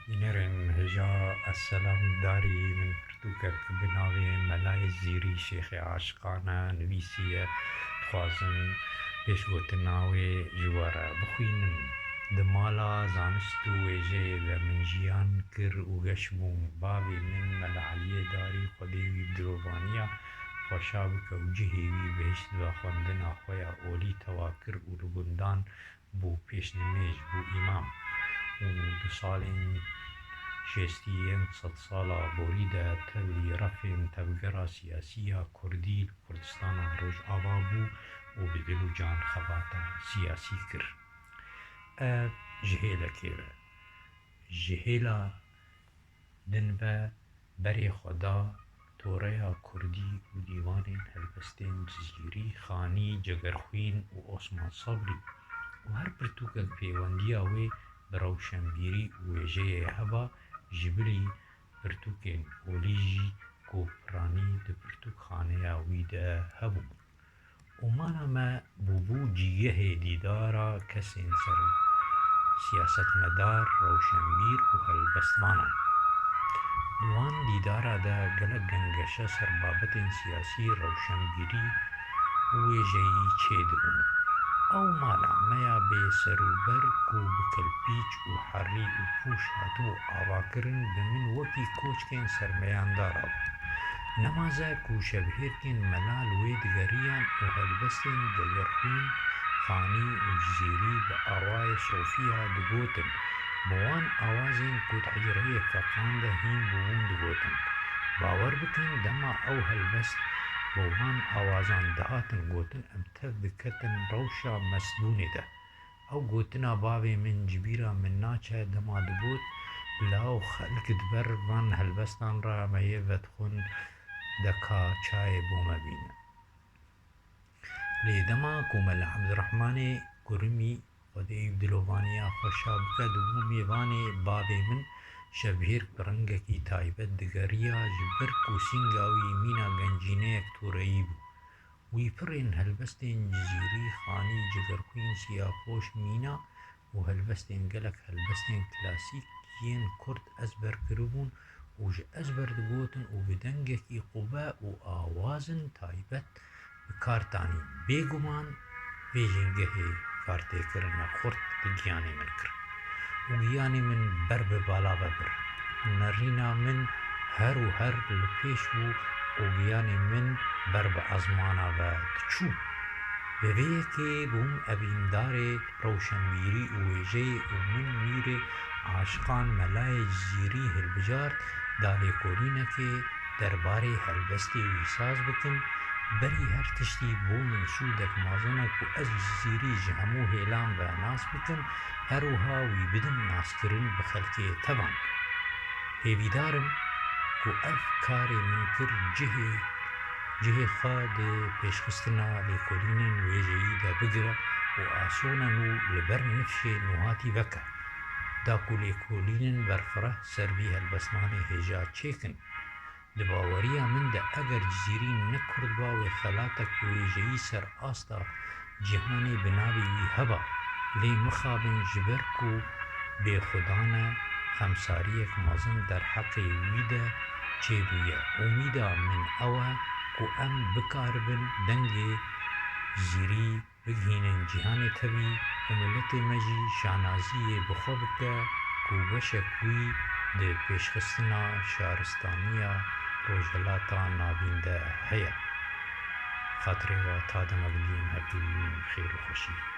ينرن هجا السلام داري من فرتوكك بناوي ملاي زيري شيخ عاشقانا نويسية خوازن بيش گوتناوي جوارا بخوينم دمالا زانستو ويجي ومن جيان كر وغشبوم بابي من ملعلية داري خديوي بدروبانيا خوشابك وجهيوي بهشت وخوندنا خويا اولي تواكر ولبندان بو پیش نميج بو امام و سالين شيستيين صد سالا بوريدا تولي رفين تبقرا سياسية كردي كردستان روج آبابو وبدلو جان خباتا سياسي كر جهيلا كيبا جهيلا دنبا بري خدا توريا كردي وديوانين هلبستين جزيري خاني جگرخوين وعثمان صبري وهر برتوكك بيوانديا وي بروشنبيري ويجي هبا جبري برتوكين وليجي كوبراني دي برتوك خانيا ويدا هبو ومانا ما بوبو جيه ديدارا كسين سر سياسة مدار روشنبير وهالبستمانا دوان ديدارا دا قلق گنگشا سر بابتين سياسي روشنبيري ويجي چيدون او مالا ميا بي سروبر كو بكالبيج و حري و پوش هاتو آواكرن بمن وكي كوچكين سرميان دارا نمازا كو شبهيركين ملال ويد غريان و هلبستين دلرخين خاني و جزيري بآواي صوفيا دقوتن بوان آوازين كو تحجرهي فقان هين بوون دقوتن باور بكن دما او هلبست بوان آوازان دهاتن گوتن ام تذكتن روشا مسدوني ده او گوتنا باوي من جبيرا من ناچه دما دبوت لاو خلق دبر وان هلبستان را ميوت خون دكا چاي بوما بين لدما كومل عبد الرحمن كرمي ودي بدلوانيا خوشابك دبو ميواني باوي من شبهير برنگكي تايبت دگريا جبر كوسينگاوي مينا گنجينيك توريبو ويپرين هلبستين جزيري خاني جگرخوين سياپوش مينا و هلبستين گلك هلبستين كلاسيك ين كرد ازبر كربون وج ازبر دگوتن و بدنگكي قباء و آوازن تايبت بكارتاني بيگمان بيجنگه كارتي کرنا خورد دگياني من كر وگياني من بر ببالا ببر نرينا من هر و هر لپیش بو وگياني من بر بازمانا و تچو بويه که بوم ابیندار روشنبيري وويجي ومن مير عاشقان ملاي جزيري هلبجار دالي كولينا که درباري هلبستي ويساز بكن بري هر تشتي بو من سودك مازنك و از جزيري جهمو هيلان و ناس بكن هروها ويبدن ناس کرن بخلقه تبان هيويدارم كو اف كاري من كر جهه خاد پیشخستنا لكولينن ويجي دا بگره و آسوننو لبر نفشه نوهاتي وكا داكو لكولينن برفره سربي هالبسمان هجا چيكن دباوريا من دا اگر جزيري نكرد باوي خلاتك ويجي سر آستا جهاني بناوي هبا لي مخابن جبركو بخدانا خمساريك مازن در حق ويدا چيبويا اميدا من اوه كو ام بكاربن دنگي زيري بگهينن جهان تبي وملت مجي شانازي بخوبك كو بشكوي دي پیشخستنا شارستانيا روجلاتا نابينده هيا خاطري و تا دمگلين هبدوين خير و خوشي